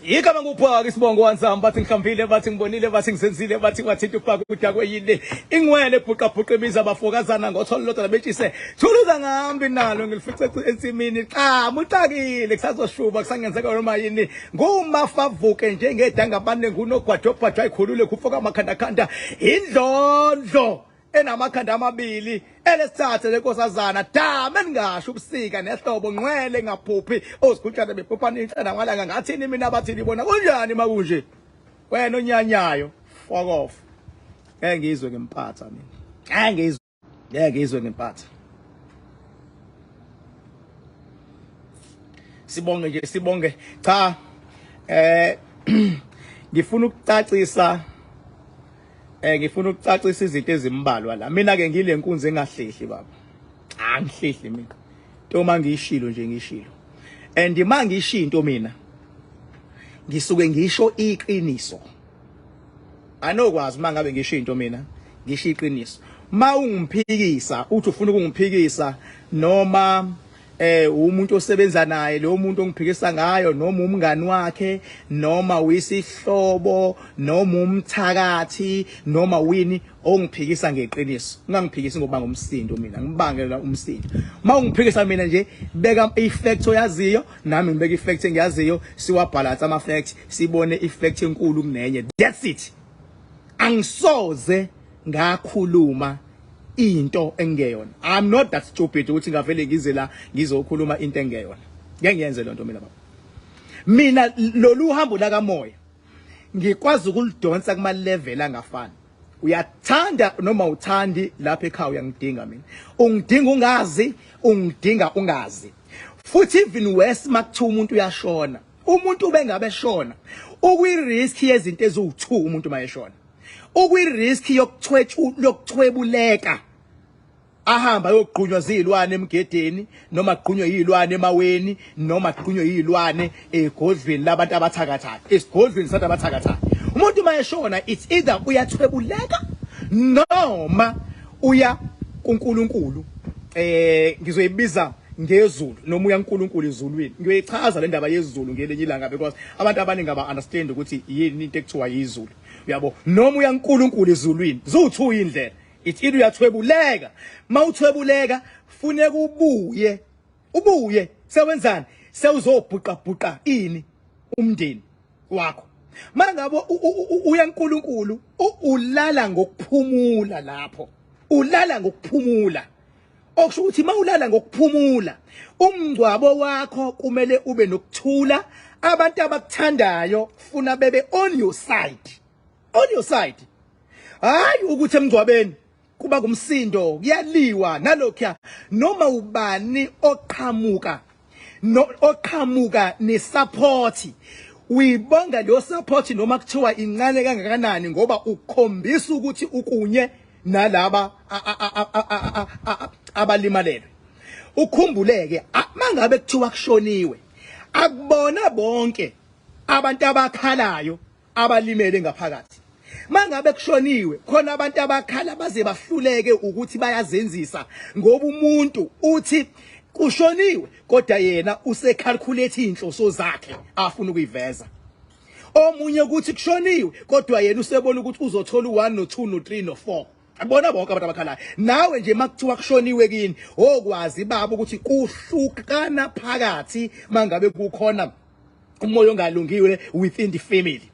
Igama nguphaka isibongo wansamba bathi ngihlambile bathi ngibonile bathi ngisenzile bathi wathinta uphaka ukudya kweyini ingwele ebhuqa bhuqa imiza abafokazana ngotholo lodwa labetshise thuluza ngihambi nalo ngilifice ensimini cha mutakile kusazoshuba kusangenzeka noma yini ngumafavuke njengedanga abaningi unogwadobhadwa ayikhulule kufoka amakhanda khanda indlondlo enamakhanda amabili elesithathe lenkosazana dame ningasho ubusika nehlobo ngcwele ngaphuphi ozigutshana bephuphana inhlana ngalanga ngathini mina bathini bona kunjani makunje wena onyanyayo fuck off ngeke ngempatha mina ngeke ngempatha sibonge cha ngifuna ukucacisa izinto ezimbalwa la mina ke ngile nkunzi engahlehli baba angihlehli mina into mangishilo nje ngishilo and mangishinto mina ngisuke ngisho iqiniso anokwazi mangabe ngishinto mina ngisho iqiniso mawungiphikisa uthi ufuna ukungiphikisa noma umuntu osebenza naye lo muntu ongiphikisa ngayo noma umngani wakhe noma uyisihlobo noma umthakathi noma wini ongiphikisa ngeqiniso ungangiphikisi ngoba ngomsindo mina ngibangela umsindo mawungiphikisa mina nje beka ifact oyaziyo nami ngibeka ifact engiyaziyo siwabalance ama facts sibone ifact enkulu kunenye that's it angisoze ngakhuluma into engeyona I'm not that stupid ukuthi ngavele ngize la ngizokhuluma into engeyona ngeke ngiyenze lonto mina baba mina lolu hambo la kamoya ngikwazi ukulidonsa kuma level angafani uyathanda noma uthandi lapha ekhaya uyangidinga mina ungidinga ungazi ungidinga ungazi futhi even worse makuthiwa umuntu uyashona umuntu bengabe shona ukwi risk yezinto eziwu2 umuntu mayeshona ukwi risk yokuthwebuleka ahamba yogqunywa zilwane emgedeni noma gqunywe yilwane emaweni noma gqunywe yilwane egodlweni labantu abathakathayo esigodlweni sabantu abathakathayo umuntu mayeshona it's either uyathwebuleka noma uya kuNkulunkulu ngizoyibiza ngezulu noma uya kuNkulunkulu ezulwini ngiyoyichaza le ndaba yezulu ngelinye ilanga because abantu abaningi aba understand ukuthi yini into ekuthiwa yizulu uyabo noma uya kuNkulunkulu ezulwini ziwu2 indlela it's either uyathwebuleka mawuthwebuleka funeka ubuye sewenzani sewuzobhuqa ini umndeni wakho mangabe uya kuNkulunkulu ulala ngokuphumula lapho ulala ngokuphumula okusho ukuthi mawulala ngokuphumula umngcwabo wakho kumele ube nokuthula abantu abakuthandayo funa bebe on your side hayi ukuthi emngcwabeni kuba kumsindo kuyaliwa nalokho noma ubani oqhamuka nesupport uyibonga lo support noma kuthiwa incane kangakanani ngoba ukhombisa ukuthi ukunye nalaba abalimalele ukhumbuleke mangabe kuthiwa kushoniwe akubona bonke abantu abakhalayo abalimele ngaphakathi mangabe kushoniwe khona abantu abakhala baze bahluleke ukuthi bayazenzisa ngoba umuntu uthi kushoniwe kodwa yena usecalculate inhloso zakhe afuna ukuyiveza omunye ukuthi kushoniwe kodwa yena usebona ukuthi uzothola u1 no2 no3 no4 abona bonke abantu abakhalayo nawe nje makuthiwa kushoniwe kini okwazi baba ukuthi kuhlukana phakathi mangabe kukhona umoya ongalungiwe within the family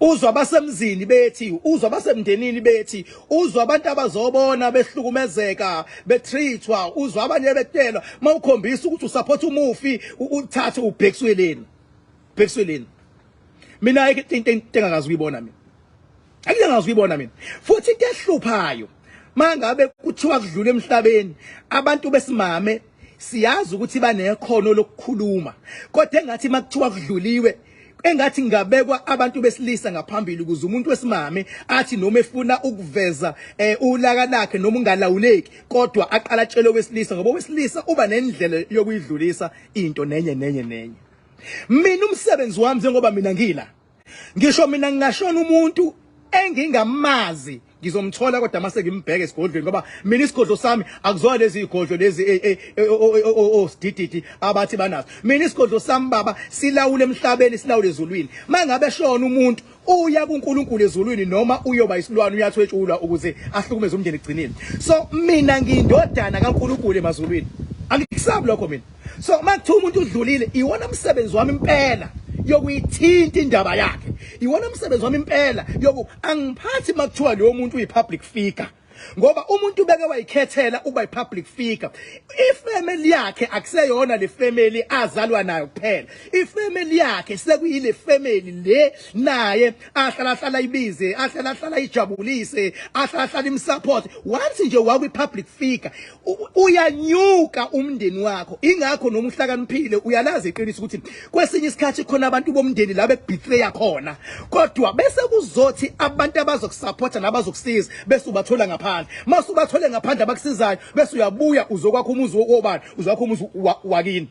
uzwa basemzini bethi uzwa basemndenini bethi uzwa abantu abazobona behlukumezeka betreatwa uzwa abanye betelwa mawukhombisa ukuthi usupport umufi uthathe ubhekisweleni mina ayike into engakazi uyibona mina akungazi uyibona mina futhi into ehluphayo mangabe kuthiwa kudlula emhlabeni abantu besimame siyazi ukuthi banekhono lokukhuluma kodwa engathi makuthiwa kudluliwe engathi ngabekwa abantu besilisa ngaphambili ukuze umuntu wesimame athi noma efuna ukuveza ulaka lakhe noma ungalawuleki kodwa aqala atshele wesilisa ngoba wesilisa uba nendlela yokuyidlulisa into nenye mina umsebenzi wami njengoba mina ngila ngisho mina ngingashona umuntu engingamazi ngizomthola kodwa mase ngimbheke esigodlweni ngoba mina isigodlo sami akuzona lezi igodlo lezi sidididi abathi banazo. Mina isigodlo sami baba silawule emhlabeni silawule ezulwini. Mangabe shona umuntu uya kuNkulunkulu ezulwini noma uyoba isilwane uyathwetshulwa ukuze ahlukumeze umndeni egcinile. So mina ngiyindodana kaNkulunkulu emazulwini. Angikusabi lokho mina. So makuthiwa umuntu udlulile iwona umsebenzi wami impela yokuyithinta indaba yakhe. Iwona umsebenzi wami impela angiphathi makuthiwa leyo muntu uyi-public figure. Ngoba umuntu beke wayikhethela ukuba yi-public figure. Ifamily yakhe akuseyona le family azalwa nayo kuphela. Ifamily yakhe sekuyile family le naye ahlala ibize, ahlala ijabulise, ahlala imsupport. Once nje wakwi-public figure uyanyuka umndeni wakho. Ingakho noma uhlakaniphile uyalazi iqiniso ukuthi kwesinye isikhathi khona abantu bomndeni la bekubetray khona. Kodwa bese kuzothi abantu abazokusupporta nabazokusiza bese ubathola ngaphandle. Mase ubathole ngaphandle abakusizayo bese uyabuya uzokwakho umuzi wobani uzokwakho umuzi wakini.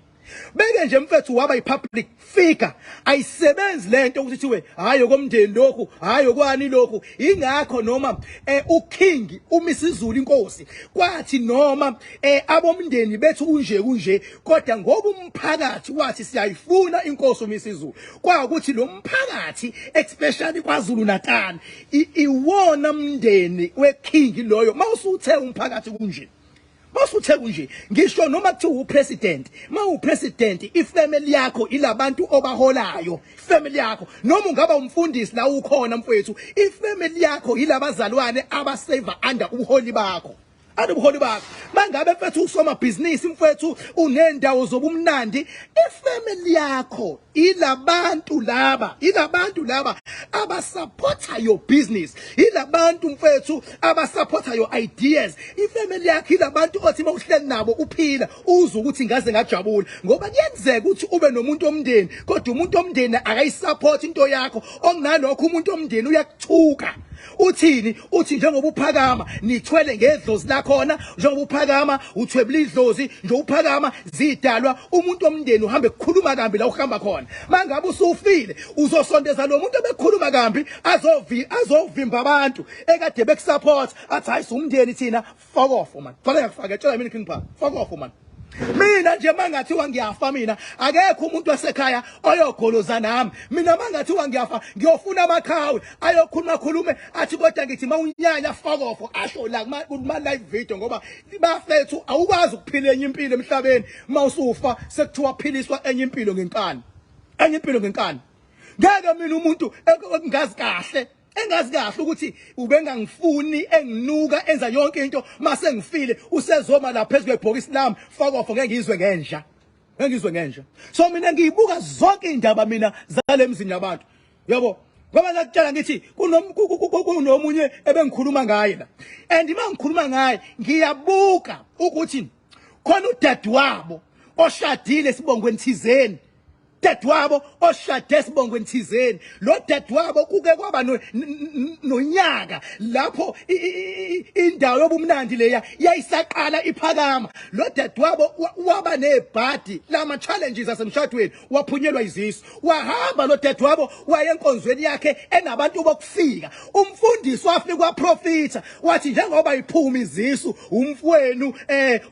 Beke nje mfethu waba yi-public figure ayisebenzi lento ukuthi thiwe hayi komndeni lokhu hayi kwani lokhu. Ingakho noma uking umisizulu inkosi kwathi noma abomndeni bethu kunje kodwa ngoba umphakathi wathi siyayifuna inkosi umisizulu kwakuthi lo mphakathi especially kwaZulu Natal iwona mndeni weking loyo mawusuthe umphakathi kunje. Masuthe kunje ngisho noma kuthiwa upresident upresident ifamily yakho ilabantu obaholayo ifamily yakho noma ungaba umfundisi la ukhona mfethu ifamily yakho ilabazalwane abaseva under ubuholi bakho ubuholi bakho mangabe mfethu usoma business mfethu unendawo zobumnandi ifamily yakho ilabantu laba abasupporta your business ilabantu mfethu abasupporta your ideas ifamily yakho ilabantu othi mawuhleli nabo uphila uza ukuthi ngaze ngajabula ngoba kuyenzeka ukuthi ube nomuntu omndeni kodwa umuntu omndeni akayisupport into yakho okunalokho umuntu omndeni uyakuthuka. Uthini uthi njengoba uphakama nithwele ngedlozi la khona njengoba uphakama uthwebula idlozi nje uphakama zidalwa umuntu omndeni uhambe kukhuluma kambi la uhamba khona mangabe usufile uzosondeza lo muntu obekhuluma kambi azovimba abantu ekade bekusupport athi hayi umndeni thina fuck off man fanele ngakufaka tshela mina king pa fuck off man. Mina nje mangathiwa ngiyafa mina akekho umuntu wasekhaya oyogoloza nami mina mangathiwa ngiyafa ngiyofuna amakhawe ayokhulume athi kodwa ngithi mawunyanya fuck off asho la kuma live video ngoba bafethu awukwazi ukuphila enye impilo emhlabeni mawusufa sekuthiwa philiswa enye impilo ngenkani ngeke mina umuntu engazi kahle ukuthi ubengangifuni enginuka enza yonke into mase ngifile usezoma la phezulu kwebhokisi lami fuck off ngeke ngizwe ngenja so mina ngiyibuka zonke indaba mina zalemzini yabantu yabo ngoba ngakutshela ngithi kunomunye ebengikhuluma ngaye la and mangikhuluma ngaye ngiyabuka ukuthi khona udadewabo oshadile sibongweni thizeni dadewabo oshade sibongweni thizeni lo dadewabo kuke kwaba nonyaka lapho indawo yobumnandi leya yayisaqala iphakama lo dadewabo waba nebhadi lama challenges asemshadweni waphunyelwa izisu wahamba lo dadewabo waye enkonzweni yakhe enabantu bokufika umfundisi wafika kwaprofita wathi njengoba iphuma izisu umfowenu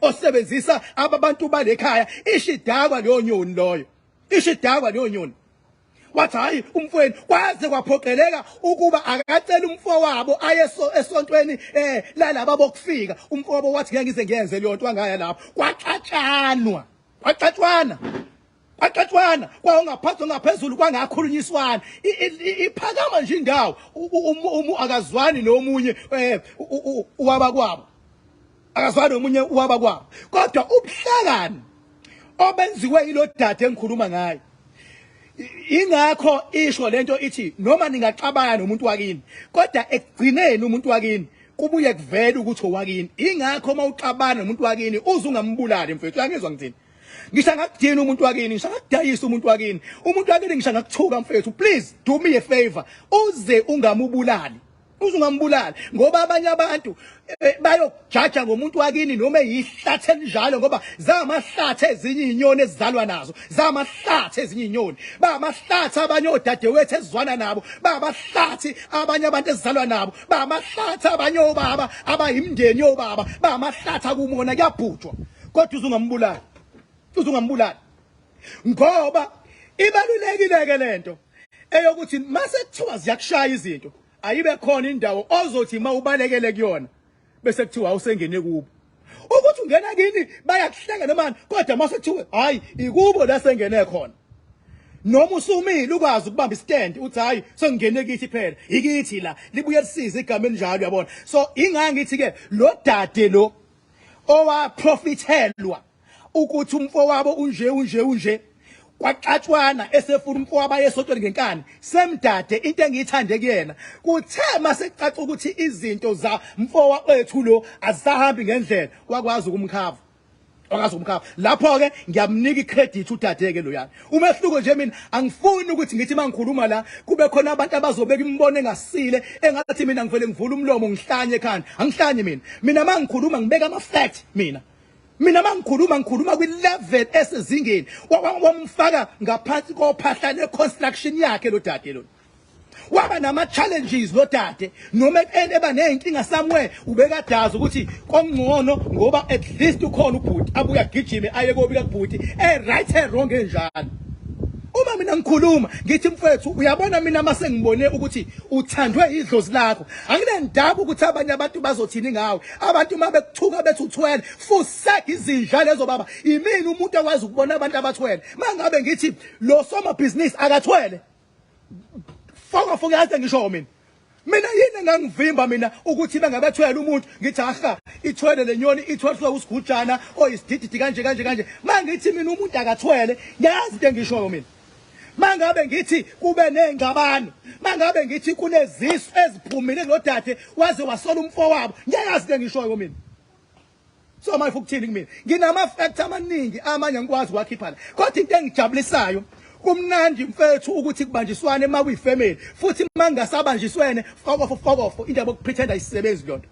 osebenzisa abantu balekhaya ishidakwa leyo nyoni loyo ishidakwa leyo nyoni wathi hayi umfweni kwaze kwaphoqeleka ukuba akacela umfowabo ayeso esontweni lalaba bokufika umfowabo wathi ngeke ngize ngiyenze leyo nto angaya lapho kwaxatshwana kwawungaphathwa ngaphezulu kwangakhulunyiswana iphakama nje indawo akazwani nomunye wabakwabo akazwani nomunye wabakwabo kodwa ubuhlakani obenziwe yilo dade engikhuluma ngaye ingakho isho lento ithi noma ningaxabana nomuntu wakini kodwa ekugcineni umuntu wakini kubuye kuvele ukuthi owakini ingakho mawuxabana nomuntu wakini uze ungambulali mfethu angizwa ngithini ngisha ngakudina umuntu wakini ngisha ngakudayisa umuntu wakini ngisha ngakuthuka mfethu please do me a favor uze ungamubulali uzungambulali ngoba abanye abantu bayojaja ngomuntu wakini noma eyihlathe njalo ngoba zamahlathe ezinye izinyoni ezizalwa nazo zamahlathe ezinye izinyoni bamahlathe abanye odadewethu ezizwana nabo bamahlathe abanye abantu ezizalwa nabo bamahlathe abanye obaba abayimndeni yobaba bamahlathe kumona kuyabhutshwa kodwa uzungambulali ngoba ibalulekile ke lento eyokuthi mase kuthiwa ziyakushaya izinto ayibe khona indawo ozothi mawubalekele kuyona bese kuthiwa awusengene kubo ukuthi ungena kini bayakuhlengana manje kodwa mase kuthiwa hayi ikubo la sengene khona noma usumile ukwazi ukubamba istand uthi hayi sengene kithi phela ikithi la libuye lisize igama elinjalo yabona so inganga ngithi ke lo dade lo owaprofithelwa ukuthi umfowabo unje kwaxatshwana esefuna umfowabo ayesontweni ngenkani semdade into engiyithande kuyena kuthe masecaca ukuthi izinto za mfowa wethu lo azisahambi ngendlela wakwazi ukumkhava lapho ke ngiyamnika icredit udade ke lo yana umehluko nje mina angifuni ukuthi ngithi mangikhuluma la kube khona abantu abazobeka imbono engasile engathi mina ngivele ngivula umlomo ngihlanye ekhanda angihlanye mina mangikhuluma ngibeka ama fact mina mangikhuluma kwi-level esezingeni wamfaka ngaphansi kophahla le-construction yakhe lo dade lo waba nama-challenges lo dade noma eba ney'nkinga somewhere ubekadazi ukuthi kongcono ngoba at least ukhona ubhuti abuye agijime aye kobika kubhuti right wrong enjalo uma mina ngikhuluma ngithi mfethu uyabona mina mase ngibone ukuthi uthandwe idlozi lakho anginendaba ukuthi abanye abantu bazothini ngawe abantu mabekuthuka bethi uthwele fuseka izinja lezo baba imini umuntu akwazi ukubona abantu abathwele mangabe ngithi lo soma business akathwele foka yazi ngisho mina yini ngangivimba mina ukuthi bengabathwele umuntu ngithi aha ithwele lenyoni ithwele usigujana oyisidididi kanje mangithi mina umuntu akathwele yazi into engishoyo mina mangabe ngithi kube nengabano mangabe ngithi kunezisu eziphumile lo dade waze wasola umfowabo ngiyazi into engishoyo mina so manje ukuthini kimi nginama factor amaningi amanye ngikwazi ukwakhipha kodwa into engijabulisayo kumnandi mfethu ukuthi kubanjiswane makuyifamily futhi mangasabanjiswene fuck off indaba yokupretenda isisebenzi lonto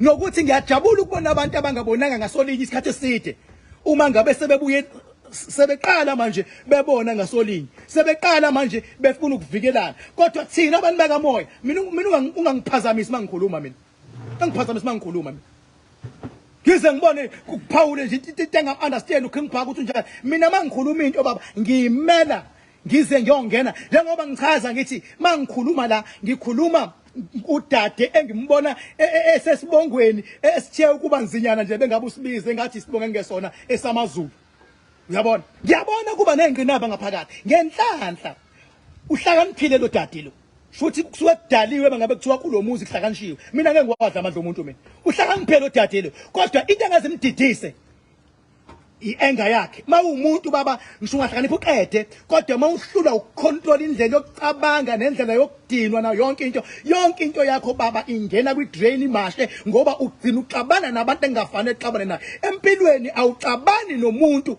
nokuthi ngiyajabula ukubona abantu abangabonanga ngasolinye isikhathi eside uma ngabe sebebuye sebeqala manje bebona ngasolinye sebeqala manje befuna ukuvikelana kodwa thina abantu bakamoya mina ungangiphazamisi mangikhuluma mina ungiphazamisi mangikhuluma mina ngize ngibone kuphawule nje into enga-understand ukhengiphaka ukuthi njalo mina mangikhuluma into baba ngiyimela ngize ngiyongena njengoba ngichaza ngithi mangikhuluma la ngikhuluma udade engimbona esesibongweni esithiye ukuba nzinyana nje bengabe usibize ngathi isibonge ngesona esamazulu uyabona ngiyabona kuba nengqinamba ngaphakathi ngenhlanhla uhlakaniphile lo dade lo futhi kusuke kudaliwe bangabe kuthiwa kulomuzi kuhlakanishiwe mina ngeke ngikwazi amandla omuntu mina uhlakaniphile lo dade lo kodwa into engazimdidise i-anger yakhe mawumuntu baba ngisho ungahlakanipha uqede kodwa mawuhlula ukucontrol indlela yokucabanga nendlela yokudinwa nayo yonke into yakho baba ingena kwi-drain imashe ngoba ugcina uxabana nabantu engafanele uxabane nayo empilweni awuxabani nomuntu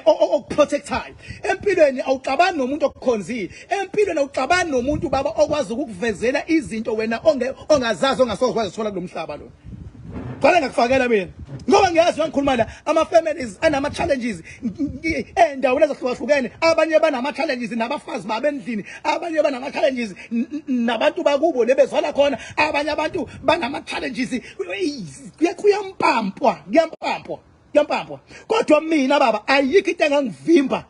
okuprotectayo empilweni awuxabani nomuntu okukhonzile empilweni awuxabani nomuntu baba okwazi ukukuvezela izinto wena ongazazi ongasoze wazithola kulomhlaba lo qala ngakufakela mina ngoba ngiyazi ngikhuluma la ama families anama challenges endaweni ezahlukahlukene abanye banama challenges nabafazi babendlini abanye banama challenges nabantu bakubo lebezwala khona abanye abantu banama challenges kuyampampwa kodwa mina baba ayikho into engangivimba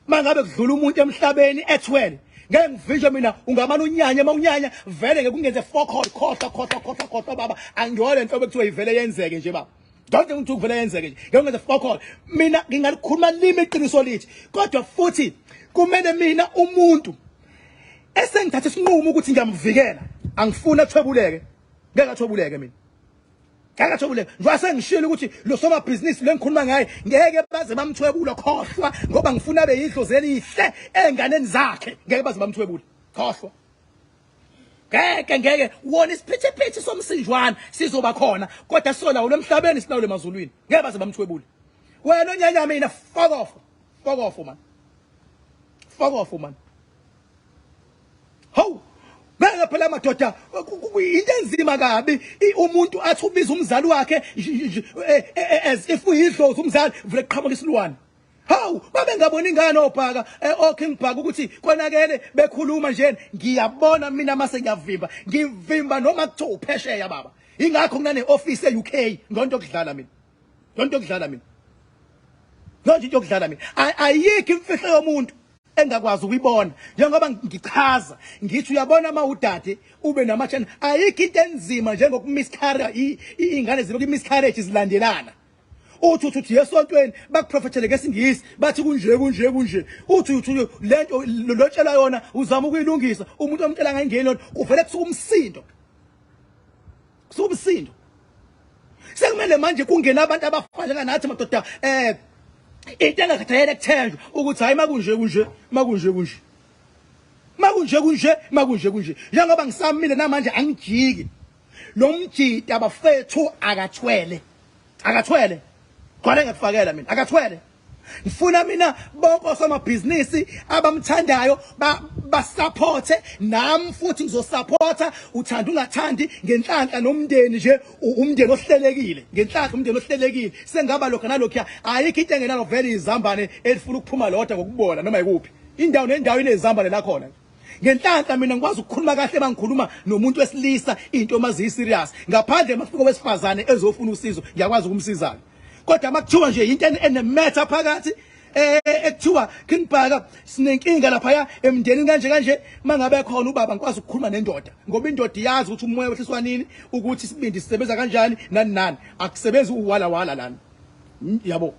mangabe kudlula umuntu emhlabeni ethwele ngeke ngivishe mina ungamana unyanya mawunyanya vele ngeke kungenze khohlwa baba angiyole enhlobo ekuthiwa ivele yenzeke nje baba don't think ukuthi kuvele yenzeke nje ngeke ngenze khohlwa mina ngingalikhuluma limi iqiniso lithi kodwa futhi kumele mina umuntu esengithatha isinqumo ukuthi ngiyamvikela angifuni athwebuleke ngeke athwebuleke mina ngakathobuleka nje sengishilo ukuthi lo soma business lengikhuluma ngaye ngeke baze bamthwebula khohlwa ngoba ngifuna abe yidlozi elihle enganeni zakhe ngeke baze bamthwebula khohlwa ngeke wona isiphithiphithi somsinjwana sizoba khona kodwa sona ulemhlabeni sinawule emazulwini ngeke baze bamthwebula wena onyanya mina fuck off man ho Ngeke phela madoda into enzima kabi umuntu athi ubiza umzali wakhe as if uyidlozi umzali vele qhamuka isilwane. Hawu babe ngabona ingane obhaka King Bhaka ukuthi konakele bekhuluma nje ngiyabona mina mase ngivimba noma kuthiwa uphesheya baba. Ingakho kunane office eUK ngonto okudlala mina. Ngonto okudlala mina. Ngonto into okudlala mina. Ayikho imfihlo yomuntu engakwazi ukuyibona njengoba ngichaza ngithi uyabona uma udade ube namachana ayikho into enzima njengokumiscarriage ingane zibe kumiscarriage zilandelana. Uthi yesontweni bakuprofethele ngesingisi bathi kunje uthi lento lotshela yona uzama ukuyilungisa umuntu omtshela ngayingeni yona kuvele kusuka umsindo sekumele manje kungena abantu abafana nathi madoda into engakhathele kuthenjwa ukuthi hayi makunje njengoba ngisamile namanje angijiki lo mjidi abafethu akathwele Kwale ngakufakela mina akathwele ngifuna mina bonke osomabhizinisi abamthandayo basupporte nami futhi ngizosupporta uthanda ungathandi ngenhlanhla nomndeni nje umndeni ohlelekile ngenhlanhla umndeni ohlelekile sengaba lokho nalokho ayikho into engenalo vele izambane elifuna ukuphuma lodwa ngokubona noma ikuphi indawo nendawo inezambane la khona ngenhlanhla mina ngikwazi ukukhuluma kahle mangikhuluma nomuntu wesilisa into omazi serious ngaphandle mafika wesifazane ezofuna usizo ngiyakwazi ukumsiza kodwa makuthiwa nje into enemetha phakathi ekuthiwa King Bhaka sinenkinga lapha emndenini kanje mangabe khona ubaba ngikwazi ukukhuluma nendoda ngoba indoda iyazi ukuthi umoya wehliswa nini ukuthi isibindi sisebenza kanjani nani akusebenzi uwala lana yabo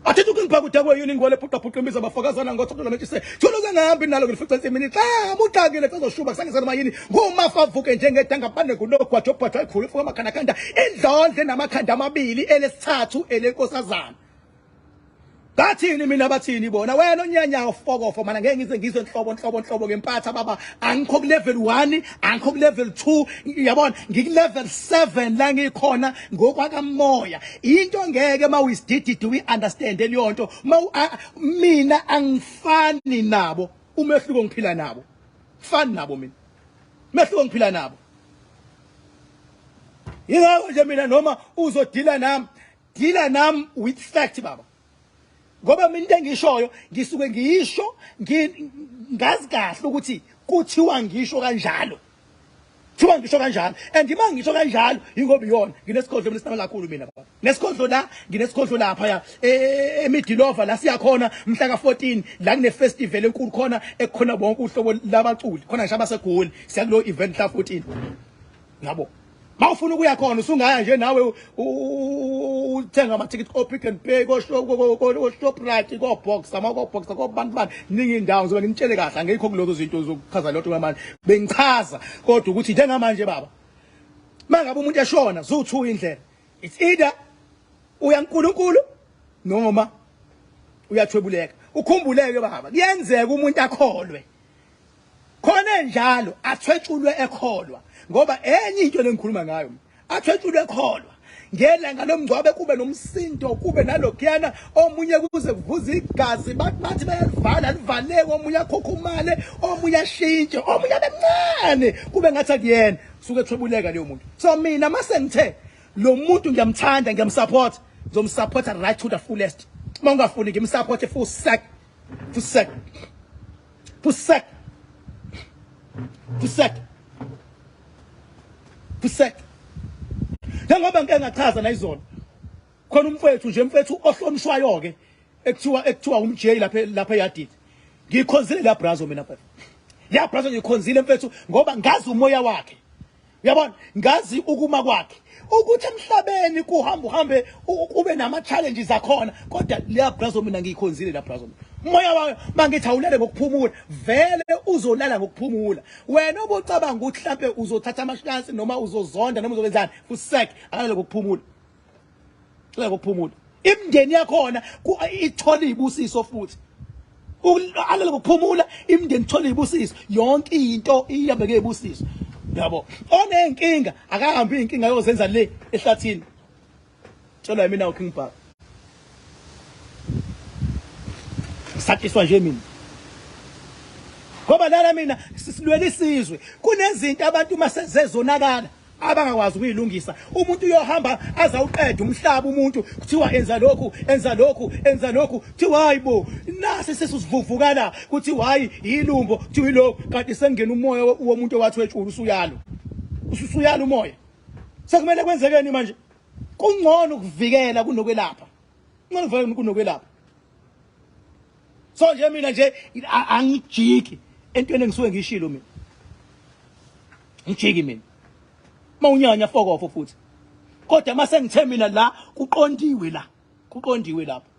athethe King Bhaka udakwe yini ngole phuqa imbiza abafakazana ngothola lethi se thuluza ngahambi nalo ngifica 10 minutes muqakile sizoshuba kusangizana mayini ngomafa avuke njengedanga bane kunogwadobhadwa ikhulu fuka amakhanda endlondle namakhanda amabili elesithathu elenkosazana Bathini mina bathini bona wena onyanya ofokofo mana ngeke ngize ngizwe inhlobo ngempatha baba angikho ku level 1 angikho ku level 2 yabona ngiki level 7 la ngikhona ngokwakamoya into ngeke mawisidididi we understand eliyonto mina angifani nabo umehluko ngiphila nabo fani nabo mina umehluko ngiphila nabo yingakho nje mina noma uzodila nami with fact baba ngoba mina into engishoyo ngisuke ngiyisho ngazi kahle ukuthi kuthiwa ngisho kanjalo and uma ngisho kanjalo ingoba iyona nginesikhodlo lesitana kakhulu mina baba nginesikhodlo lapha eMidilova la siya khona mhla ka14 la kune festival enkulu khona ekukhona bonke uhlobo labaculi khona ngisho abasegoli siya kulo event la 14 yabo Mawufuna ukuya khona usungaya nje nawe uthenga ama ticket ko Pick and Pay ko Shoprite ko Boxer ko bantu ningi indawo ngizobe ngitshele kahle angekho kulozo zinto zokuchaza lotho kwamanje bengichaza kodwa ukuthi njengamanje baba mangabe umuntu eshona zo2 indlela it's either uya uNkulunkulu noma uyathwebuleka ukhumbuleke baba kuyenzeka umuntu akholwe khona njalo athwetshulwe ekholwa ngoba enye into lengikhuluma ngayo athwetshulwe ekholwa ngelanga lomngcwabe kube nomsindo kube nalokhiyana omunye kuze kuvuza igazi bathi bayalivala livaleke omunye akhokhumale omunye ashintshe omunye abemncane kube ngathi akuyena suke ethwebuleka leyo muntu so mina mase ngithe lo muntu ngiyamthanda ngiyamsupport ngizomsupport right to the fullest mangafuni ngimsupport full sack Njengoba ngeke ngachaza na izolo khona umfethu ohlonishwayo ke ekuthiwa umJ lapha eyadidi ngikhonzile la brazo mina mfethu ya brazo ngikhonzile mfethu ngoba ngazi umoya wakhe uyabona ngazi ukuma kwakhe ukuthi emhlabeni uhambe ube nama challenges akhona kodwa le brazo mina ngikhonzile la brazo umoya wayo mangithi awulale ngokuphumula vele uzolala ngokuphumula wena obocabanga ukuthi mhlambe uzothatha amashansi noma uzozonda noma uzobenzani usek alale ngokuphumula imndeni yakhona ithola izibusiso futhi alale ngokuphumula imndeni ithola izibusiso yonke into iyabe ngezibusiso yabo onenkinga akahambi inkinga yozenza le ehlathini tshela mina uKing Bhaka satiswa nje mina ngoba lana mina sisilwela isizwe kunezinto abantu masezezonakala abangakwazi ukuyilungisa umuntu uyohamba azawuqeda umhlaba umuntu kuthiwa enza lokhu enza lokhu kuthiwa hayibo nasi sesivuvukala kuthi hayi yilumbo kuthiwa yilokho kanti sengena umoya womuntu owathi wetshulu usuyala umoya sekumele kwenzekeni manje kungcono ukuvikela kunokwelapha kunokwelapha so nje mina nje angijiki entweni engisuke ngishilo mina ngijiki mina mawunyanya fokofo futhi kodwa mase ngithe mina la kuqondiwe lapha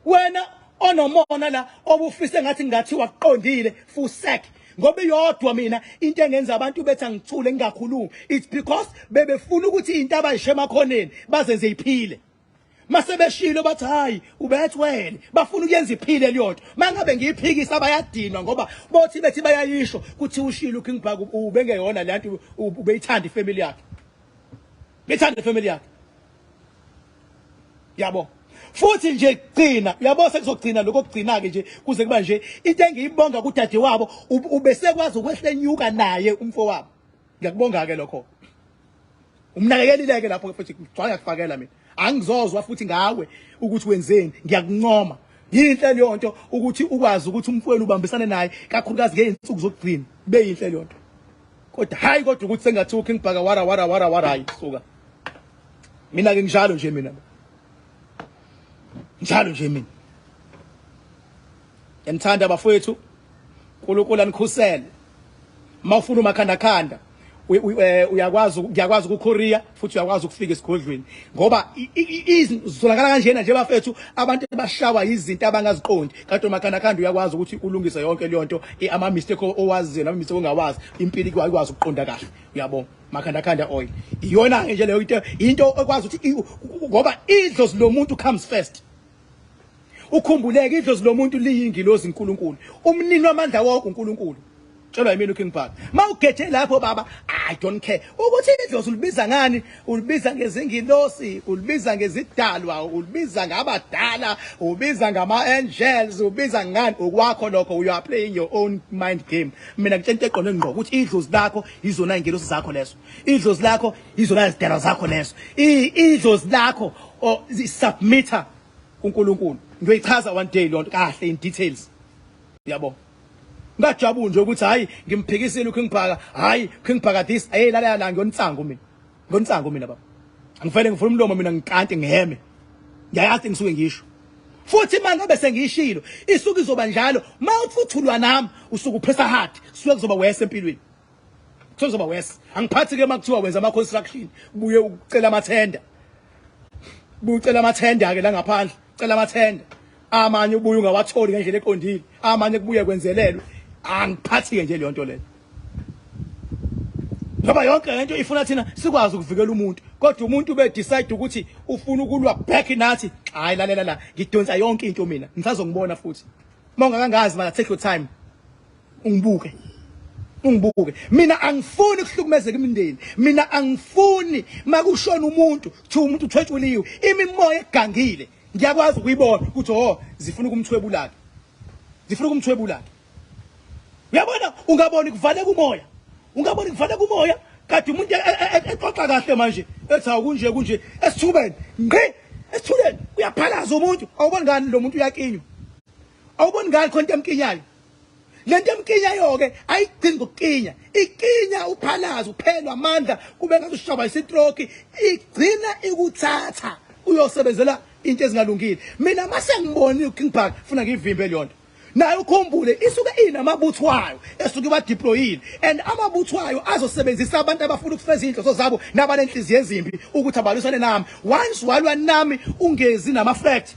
wena onomona la obufise ngathi waqondile full sack ngoba iyodwa mina into engenza abantu bethi angithule ngingakhulumi it's because bebefuna ukuthi into abayishe emakhoneni bazenze iphile mase beshilo bathi hayi ubethwele bafuna ukuyenza iphile leyonto mangabe ngiyiphikisa bayadinwa ngoba bothi bethi bayayisho kuthi ushilo uKingburg ubengeyona le nto ubeyithanda ifamily yakhe yabo futhi nje gcina uyabo sekuzogcina lokho kugcina ke nje kuze kuba nje into engiyibonga kudade wabo ubesekwazi ukwehlenyuka naye umfowabo ngiyakubonga ke lokho umnakekelileke lapho futhi ngicwaya kufakela mina angizozwa futhi ngawe ukuthi wenzeni ngiyakuncoma yinhle leyo nto ukuthi ukwazi ukuthi umfowenu ubambisane naye kakhulukazi ngeinsuku zokugcina kube yinhle leyo nto kodwa hayi kodwa ukuthi sengathi uKingburg wara hayi suka mina ke njalo nje mina yanithanda bafowethu uNkulunkulu anikhusele mawufuna umakhanda uyakwazi ukuKorea futhi uyakwazi ukufika esigodlweni ngoba izolakala kanjena nje bafethu abantu bashawa izinto abangaziqondi kanti umakhanda uyakwazi ukuthi ulungise yonke leyo nto ama mistake owaziyo nama mistake ongawazi impilo ikwazi ukuqonda kahle uyabona makhanda oil iyona nje leyo into ekwazi ukuthi ngoba idlozi lomuntu comes first ukhumbuleke idlozi lomuntu liyingilozi uNkulunkulu umnini wamandla wonke uNkulunkulu tshelwa yimina uKingburg mawugethe lapho baba I don't care ukuthi idlozi ulibiza ngani ulibiza ngezingilosi ulibiza ngezidalwa ulibiza ngabadala ubiza ngama angels ubiza ngani okwakho lokho you are playing your own mind game mina ngitshente eqonde ngqo ukuthi idlozi lakho izona ingilosi zakho leso idlozi lakho izona izidalwa zakho leso idlozi lakho submitter uNkulunkulu ngiyoyichaza one day lonto kahle in details yabo ngajabula nje ukuthi hayi ngimphikisile uKingburg hayi Kingburg this ayelala la ngiyonsango mina baba angifele ngivula umlomo mina ngikante ngiheme ngiyayazi ngisuke ngisho futhi manje bese ngishilo isuku izoba njalo mawufuthulwa nami usuku pressure hard suke kuzoba wese empilweni kuzoba wese angiphathi ke makuthiwa wenza ama construction buye ucela amathenda ke la ngaphandle cela amathenda amanye ubuye ungawatholi ngendlela eqondile amanye kubuye kwenzelelwe angiphathi ke nje leyo nto leyo ngoba yonke lento ifuna thina sikwazi ukuvikela umuntu kodwa umuntu decide ukuthi ufuna ukulwa back nathi hayi lalela ngidonsa yonke into mina ngisazongibona futhi mawungakangazi mana take your time ungibuke mina angifuni ukuhlukumezeka imindeni mina angifuni makushona umuntu kuthi umuntu uthwetshuliwe imimoya egangile ngiyakwazi ukuyibona ukuthi zifuna ukumthwebula uyabona ungaboni kuvaleka umoya kanti umuntu exoxa kahle manje ethi akunje esithubeni esithuleni uyaphalaza umuntu awuboni ngani lo muntu uyakinywa awuboni ngani khonto emkinyayo lento emkinyayo ke ayigcini ngokukinya ikinya uphalaza uphelwa amandla kube ngathi ushaba istroke igcina ikuthatha uyosebenzela into ezingalungile mina mase ngibona uKingburg ufuna ngivimbe leyonto naye ukhumbule isuke inamabuthwayo esuke badeployile and amabuthwayo azosebenzisa abantu abafuna ukufeza inhloso zabo nabanenhliziyo ezimbi ukuthi abalusane nami once walwa nami ungezi nama fact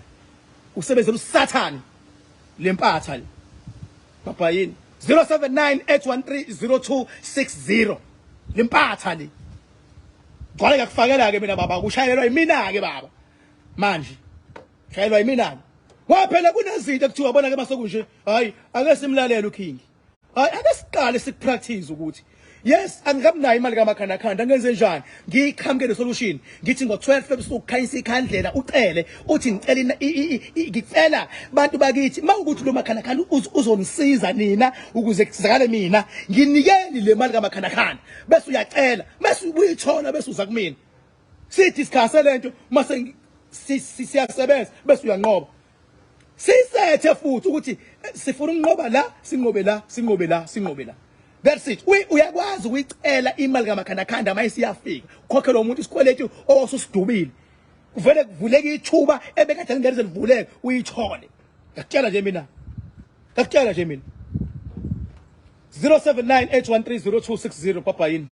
usebenzela uSathane lempatha le papa yini 0798130260 lempatha le gcwale ngakufakela ke mina baba kushayelwa yimina ke baba manje shayelwa yimina waphela kunezinto ekuthiwa bona ke masokunje hayi ake simlalele uKing hayi ake siqale sikupractice ukuthi Yes, angikabunayo imali kamakhandakhanda ngenze njani ngikhamukele solution ngithi ngo12 ebusuku khanyisa ikhandlela ucele uthi ngicela bantu bakithi mawukuthi lo makhandakhanda uzonisiza nina ukuze kusizakale mina nginikeni le mali kamakhandakhanda bese uyacela bese uyithola bese uza kumina sithi sikhase lento mase siyasebenza bese uyanqoba sisethe futhi ukuthi sifuna ukunqoba la sinqobe la sinqobe la sinqobe la. That's it. Uyakwazi ukuyicela imali kamakhandakhanda mayisiyafika. Ukhokhela umuntu isikweletu osusidubile. Kuvele kuvuleke ithuba ebekade ngeze livuleke uyithole. Ngakutshela nje mina. Ngakutshela nje mina. 079 813 0260 papa yini.